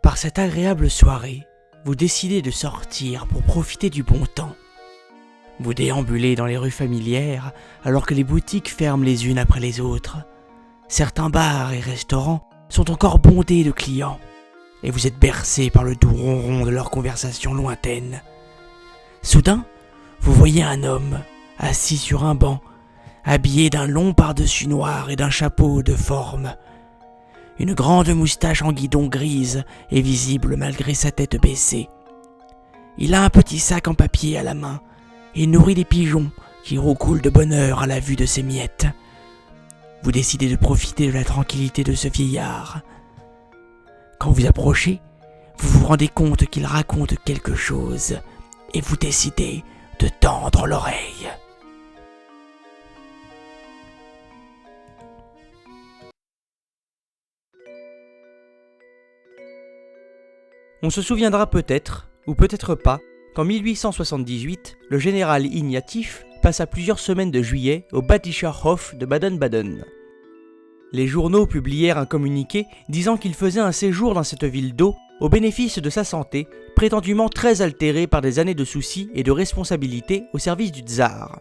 Par cette agréable soirée, vous décidez de sortir pour profiter du bon temps. Vous déambulez dans les rues familières alors que les boutiques ferment les unes après les autres. Certains bars et restaurants sont encore bondés de clients et vous êtes bercé par le doux ronron de leurs conversations lointaines. Soudain, vous voyez un homme assis sur un banc, habillé d'un long pardessus noir et d'un chapeau de forme. Une grande moustache en guidon grise est visible malgré sa tête baissée. Il a un petit sac en papier à la main et nourrit des pigeons qui roucoulent de bonheur à la vue de ses miettes. Vous décidez de profiter de la tranquillité de ce vieillard. Quand vous approchez, vous vous rendez compte qu'il raconte quelque chose et vous décidez de tendre l'oreille. On se souviendra peut-être, ou peut-être pas, qu'en 1878, le général Ignatieff passa plusieurs semaines de juillet au Badischer Hof de Baden-Baden. Les journaux publièrent un communiqué disant qu'il faisait un séjour dans cette ville d'eau au bénéfice de sa santé, prétendument très altérée par des années de soucis et de responsabilités au service du tsar.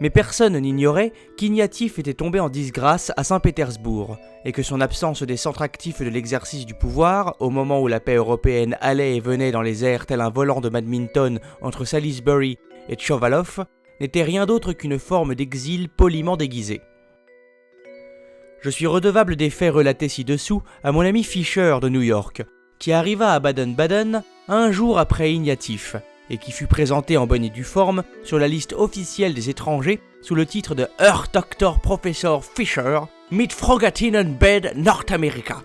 Mais personne n'ignorait qu'Ignatieff était tombé en disgrâce à Saint-Pétersbourg, et que son absence des centres actifs de l'exercice du pouvoir, au moment où la paix européenne allait et venait dans les airs tel un volant de badminton entre Salisbury et Tchovalov, n'était rien d'autre qu'une forme d'exil poliment déguisé. Je suis redevable des faits relatés ci-dessous à mon ami Fisher de New York, qui arriva à Baden-Baden un jour après Ignatieff, et qui fut présenté en bonne et due forme sur la liste officielle des étrangers sous le titre de Herr Dr. Professor Fischer mit Frogatinnenbed Nordamerika.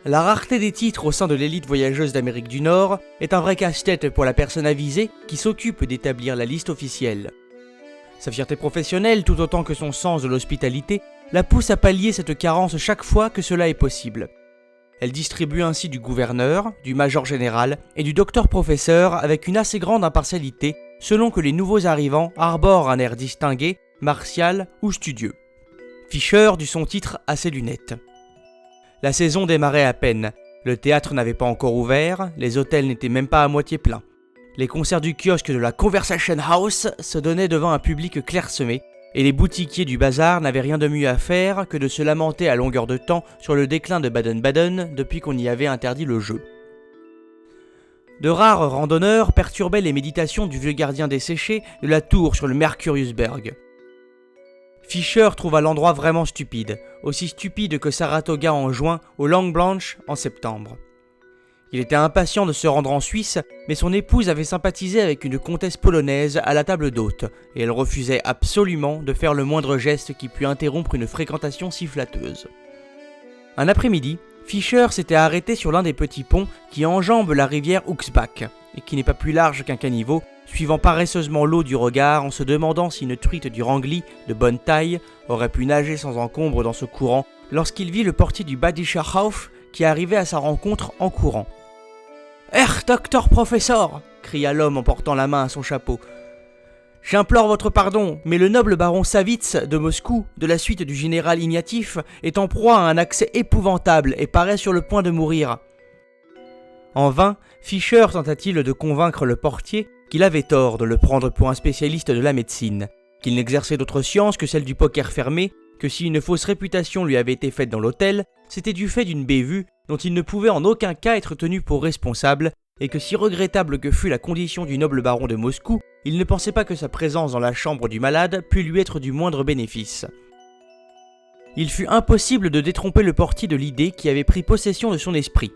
La rareté des titres au sein de l'élite voyageuse d'Amérique du Nord est un vrai casse-tête pour la personne avisée qui s'occupe d'établir la liste officielle. Sa fierté professionnelle, tout autant que son sens de l'hospitalité, la pousse à pallier cette carence chaque fois que cela est possible. Elle distribue ainsi du gouverneur, du major général et du docteur-professeur avec une assez grande impartialité selon que les nouveaux arrivants arborent un air distingué, martial ou studieux. Fischer dut son titre à ses lunettes. La saison démarrait à peine, le théâtre n'avait pas encore ouvert, les hôtels n'étaient même pas à moitié pleins. Les concerts du kiosque de la Conversation House se donnaient devant un public clairsemé, et les boutiquiers du bazar n'avaient rien de mieux à faire que de se lamenter à longueur de temps sur le déclin de Baden-Baden depuis qu'on y avait interdit le jeu. De rares randonneurs perturbaient les méditations du vieux gardien desséché de la tour sur le Mercuriusberg. Fischer trouva l'endroit vraiment stupide, aussi stupide que Saratoga en juin ou Langblanche en septembre. Il était impatient de se rendre en Suisse, mais son épouse avait sympathisé avec une comtesse polonaise à la table d'hôte, et elle refusait absolument de faire le moindre geste qui pût interrompre une fréquentation si flatteuse. Un après-midi, Fischer s'était arrêté sur l'un des petits ponts qui enjambent la rivière Uxbach, et qui n'est pas plus large qu'un caniveau, suivant paresseusement l'eau du regard en se demandant si une truite du Rangli, de bonne taille, aurait pu nager sans encombre dans ce courant, lorsqu'il vit le portier du Badischer Hof qui arrivait à sa rencontre en courant. « Herr Docteur Professor !» cria l'homme en portant la main à son chapeau. « J'implore votre pardon, mais le noble baron Savitz de Moscou, de la suite du général Ignatieff, est en proie à un accès épouvantable et paraît sur le point de mourir. » En vain, Fischer tenta-t-il de convaincre le portier qu'il avait tort de le prendre pour un spécialiste de la médecine, qu'il n'exerçait d'autre science que celle du poker fermé, que si une fausse réputation lui avait été faite dans l'hôtel, c'était du fait d'une bévue dont il ne pouvait en aucun cas être tenu pour responsable, et que si regrettable que fût la condition du noble baron de Moscou, il ne pensait pas que sa présence dans la chambre du malade pût lui être du moindre bénéfice. Il fut impossible de détromper le portier de l'idée qui avait pris possession de son esprit.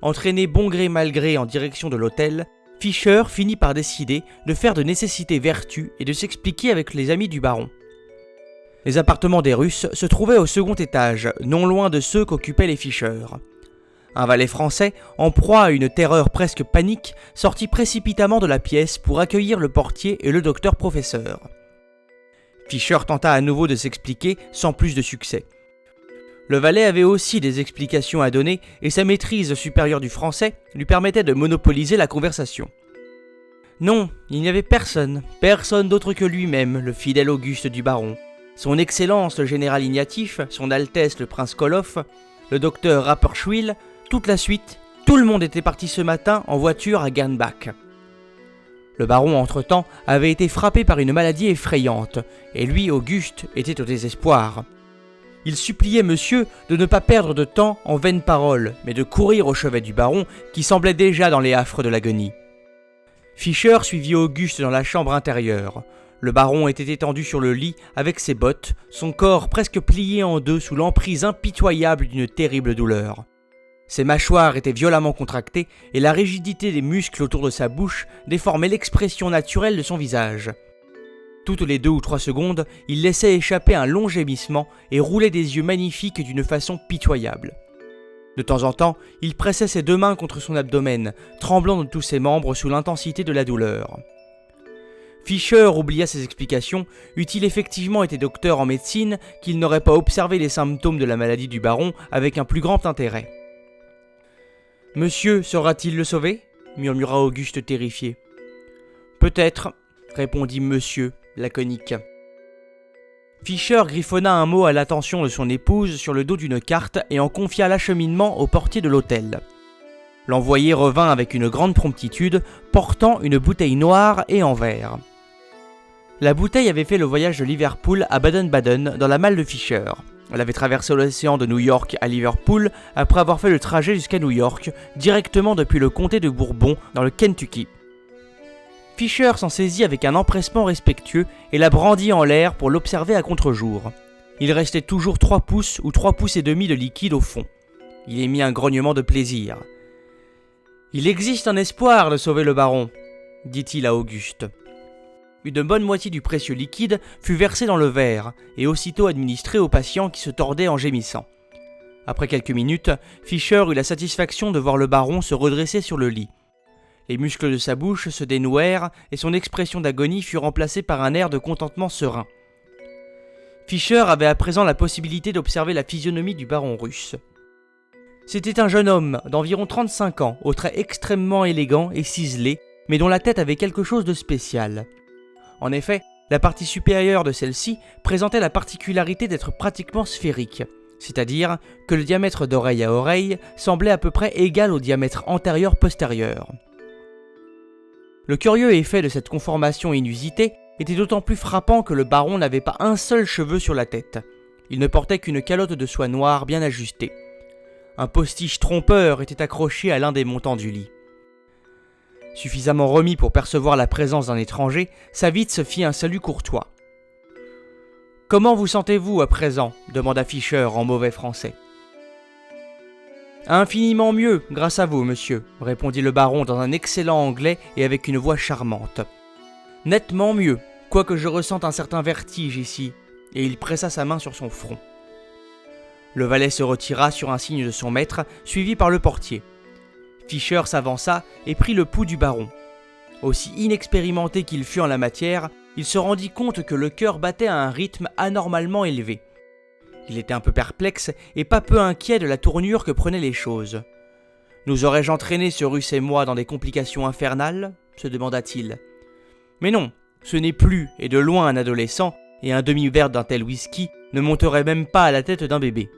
Entraîné bon gré mal gré en direction de l'hôtel, Fischer finit par décider de faire de nécessité vertu et de s'expliquer avec les amis du baron. Les appartements des Russes se trouvaient au second étage, non loin de ceux qu'occupaient les Fischer. Un valet français, en proie à une terreur presque panique, sortit précipitamment de la pièce pour accueillir le portier et le docteur-professeur. Fischer tenta à nouveau de s'expliquer sans plus de succès. Le valet avait aussi des explications à donner et sa maîtrise supérieure du français lui permettait de monopoliser la conversation. Non, il n'y avait personne d'autre que lui-même, le fidèle Auguste du baron. Son Excellence le général Ignatieff, son Altesse le prince Koloff, le docteur Rapperschwil, toute la suite, tout le monde était parti ce matin en voiture à Gernbach. Le baron, entre-temps, avait été frappé par une maladie effrayante, et lui, Auguste, était au désespoir. Il suppliait monsieur de ne pas perdre de temps en vaines paroles, mais de courir au chevet du baron, qui semblait déjà dans les affres de l'agonie. Fischer suivit Auguste dans la chambre intérieure. Le baron était étendu sur le lit avec ses bottes, son corps presque plié en deux sous l'emprise impitoyable d'une terrible douleur. Ses mâchoires étaient violemment contractées et la rigidité des muscles autour de sa bouche déformait l'expression naturelle de son visage. Toutes les 2 ou 3 secondes, il laissait échapper un long gémissement et roulait des yeux magnifiques d'une façon pitoyable. De temps en temps, il pressait ses 2 mains contre son abdomen, tremblant de tous ses membres sous l'intensité de la douleur. Fischer oublia ses explications, eût-il effectivement été docteur en médecine, qu'il n'aurait pas observé les symptômes de la maladie du baron avec un plus grand intérêt. « Monsieur saura-t-il le sauver » murmura Auguste terrifié. « Peut-être » répondit monsieur, laconique. Fischer griffonna un mot à l'attention de son épouse sur le dos d'une carte et en confia l'acheminement au portier de l'hôtel. L'envoyé revint avec une grande promptitude, portant une bouteille noire et en verre. La bouteille avait fait le voyage de Liverpool à Baden-Baden dans la malle de Fischer. Elle avait traversé l'océan de New York à Liverpool après avoir fait le trajet jusqu'à New York, directement depuis le comté de Bourbon dans le Kentucky. Fischer s'en saisit avec un empressement respectueux et la brandit en l'air pour l'observer à contre-jour. Il restait toujours 3 pouces ou 3 pouces et demi de liquide au fond. Il émit un grognement de plaisir. « Il existe un espoir de sauver le baron, » dit-il à Auguste. Une bonne moitié du précieux liquide fut versé dans le verre et aussitôt administré au patient qui se tordait en gémissant. Après quelques minutes, Fischer eut la satisfaction de voir le baron se redresser sur le lit. Les muscles de sa bouche se dénouèrent et son expression d'agonie fut remplacée par un air de contentement serein. Fischer avait à présent la possibilité d'observer la physionomie du baron russe. C'était un jeune homme d'environ 35 ans, aux traits extrêmement élégants et ciselés, mais dont la tête avait quelque chose de spécial. En effet, la partie supérieure de celle-ci présentait la particularité d'être pratiquement sphérique, c'est-à-dire que le diamètre d'oreille à oreille semblait à peu près égal au diamètre antérieur-postérieur. Le curieux effet de cette conformation inusitée était d'autant plus frappant que le baron n'avait pas un seul cheveu sur la tête. Il ne portait qu'une calotte de soie noire bien ajustée. Un postiche trompeur était accroché à l'un des montants du lit. Suffisamment remis pour percevoir la présence d'un étranger, Savitz fit un salut courtois. « Comment vous sentez-vous à présent » demanda Fischer en mauvais français. « Infiniment mieux, grâce à vous, monsieur » répondit le baron dans un excellent anglais et avec une voix charmante. « Nettement mieux, quoique je ressente un certain vertige ici. » Et il pressa sa main sur son front. Le valet se retira sur un signe de son maître, suivi par le portier. Fischer s'avança et prit le pouls du baron. Aussi inexpérimenté qu'il fut en la matière, il se rendit compte que le cœur battait à un rythme anormalement élevé. Il était un peu perplexe et pas peu inquiet de la tournure que prenaient les choses. « Nous aurais-je entraîné ce Russe et moi dans des complications infernales ?» se demanda-t-il. « Mais non, ce n'est plus et de loin un adolescent, et un demi-verre d'un tel whisky ne monterait même pas à la tête d'un bébé. »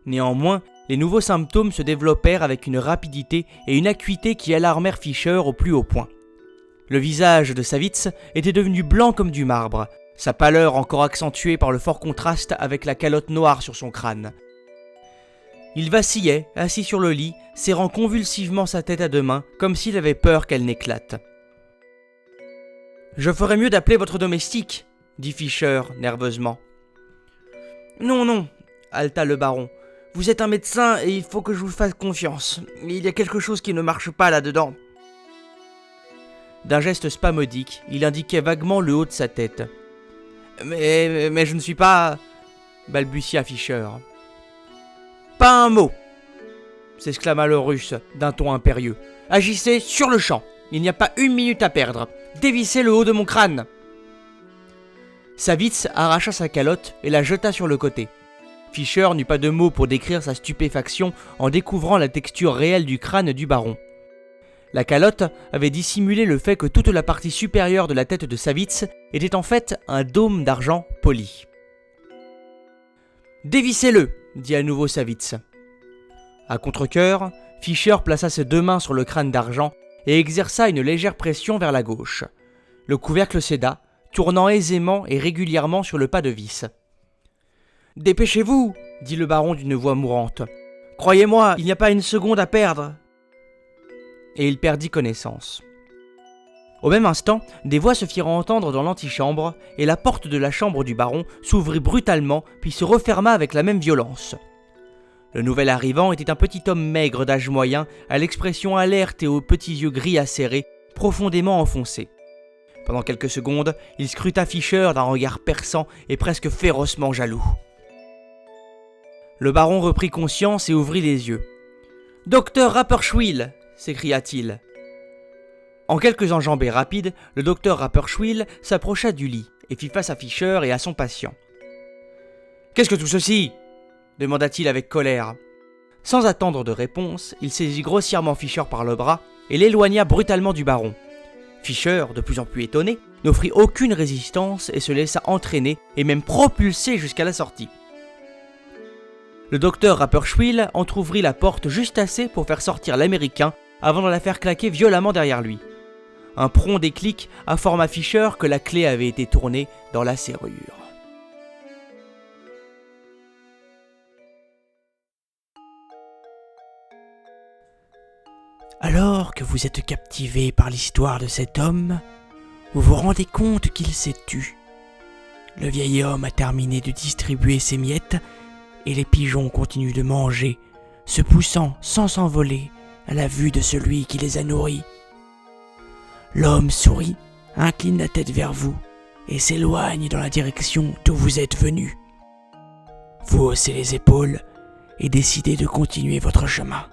Néanmoins, les nouveaux symptômes se développèrent avec une rapidité et une acuité qui alarmèrent Fischer au plus haut point. Le visage de Savitz était devenu blanc comme du marbre, sa pâleur encore accentuée par le fort contraste avec la calotte noire sur son crâne. Il vacillait, assis sur le lit, serrant convulsivement sa tête à 2 mains, comme s'il avait peur qu'elle n'éclate. « Je ferais mieux d'appeler votre domestique, » dit Fischer nerveusement. « Non, non, » haleta le baron. « Vous êtes un médecin et il faut que je vous fasse confiance. Il y a quelque chose qui ne marche pas là-dedans. » D'un geste spasmodique, il indiquait vaguement le haut de sa tête. « Mais je ne suis pas... » balbutia Fischer. « Pas un mot !» s'exclama le Russe d'un ton impérieux. « Agissez sur le champ. Il n'y a pas 1 minute à perdre. Dévissez le haut de mon crâne !» Savitz arracha sa calotte et la jeta sur le côté. Fischer n'eut pas de mots pour décrire sa stupéfaction en découvrant la texture réelle du crâne du baron. La calotte avait dissimulé le fait que toute la partie supérieure de la tête de Savitz était en fait un dôme d'argent poli. « Dévissez-le » dit à nouveau Savitz. « À contre-cœur, Fischer plaça ses 2 mains sur le crâne d'argent et exerça une légère pression vers la gauche. Le couvercle céda, tournant aisément et régulièrement sur le pas de vis. « Dépêchez-vous » dit le baron d'une voix mourante. « Croyez-moi, il n'y a pas une seconde à perdre. » Et il perdit connaissance. Au même instant, des voix se firent entendre dans l'antichambre, et la porte de la chambre du baron s'ouvrit brutalement, puis se referma avec la même violence. Le nouvel arrivant était un petit homme maigre d'âge moyen, à l'expression alerte et aux petits yeux gris acérés, profondément enfoncés. Pendant quelques secondes, il scruta Fischer d'un regard perçant et presque férocement jaloux. Le baron reprit conscience et ouvrit les yeux. « Docteur Rapperschwyl !» s'écria-t-il. En quelques enjambées rapides, le docteur Rapperschwyl s'approcha du lit et fit face à Fischer et à son patient. « Qu'est-ce que tout ceci ?» demanda-t-il avec colère. Sans attendre de réponse, il saisit grossièrement Fischer par le bras et l'éloigna brutalement du baron. Fischer, de plus en plus étonné, n'offrit aucune résistance et se laissa entraîner et même propulser jusqu'à la sortie. Le docteur Rapperschwyl entr'ouvrit la porte juste assez pour faire sortir l'Américain avant de la faire claquer violemment derrière lui. Un prompt déclic informa Fischer que la clé avait été tournée dans la serrure. Alors que vous êtes captivé par l'histoire de cet homme, vous vous rendez compte qu'il s'est tu. Le vieil homme a terminé de distribuer ses miettes et les pigeons continuent de manger, se poussant sans s'envoler à la vue de celui qui les a nourris. L'homme sourit, incline la tête vers vous et s'éloigne dans la direction d'où vous êtes venu. Vous haussez les épaules et décidez de continuer votre chemin.